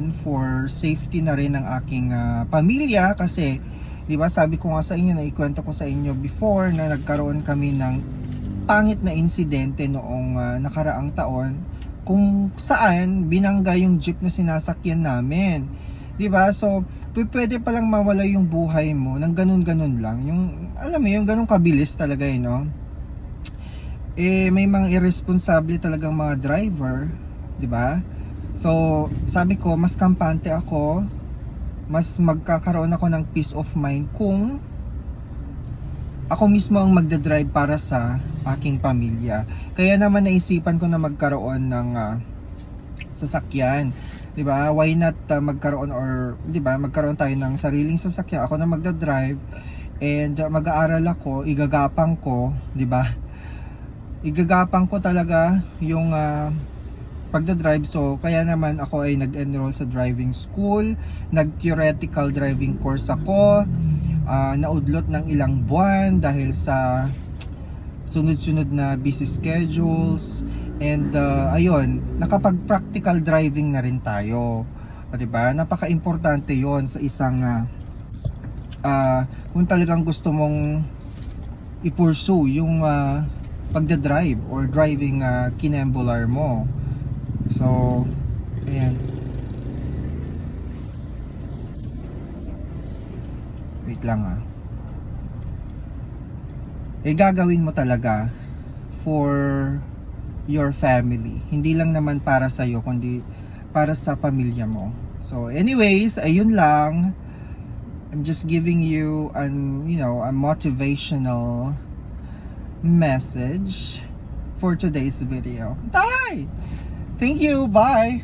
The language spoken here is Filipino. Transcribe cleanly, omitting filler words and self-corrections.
yun for safety na rin ng aking pamilya. Kasi 'di ba, sabi ko nga sa inyo, na ikwento ko sa inyo before na nagkaroon kami ng pangit na insidente noong nakaraang taon, kung saan binangga yung jeep na sinasakyan namin. 'Di ba? So, pwede palang mawala yung buhay mo ng ganun-ganun lang. Yung alam mo, yung ganun kabilis talaga no. May mga irresponsible talagang mga driver, 'di ba? So, sabi ko, mas kampante ako, mas magkakaroon ako ng peace of mind kung ako mismo ang magdadrive para sa aking pamilya. Kaya naman naisipan ko na magkaroon ng sasakyan, 'di ba? Why not magkaroon, or 'di ba, magkaroon tayo ng sariling sasakyan. Ako na magdadrive, and mag-aaral ako, igagapang ko, 'di ba? Igagapang ko talaga yung pagdadrive. So kaya naman ako ay nag-enroll sa driving school, nag-theoretical driving course ako, naudlot ng ilang buwan dahil sa sunod-sunod na busy schedules, and ayun, nakapag-practical driving na rin tayo, diba? Napaka-importante yon sa isang kung talagang gusto mong i-pursue yung pagdadrive or driving kinembulар mo. So, ayan. Wait lang gagawin mo talaga for your family. Hindi lang naman para sa iyo, kundi para sa pamilya mo. So, anyways, ayun lang. I'm just giving you a motivational message for today's video. Taray! Thank you. Bye.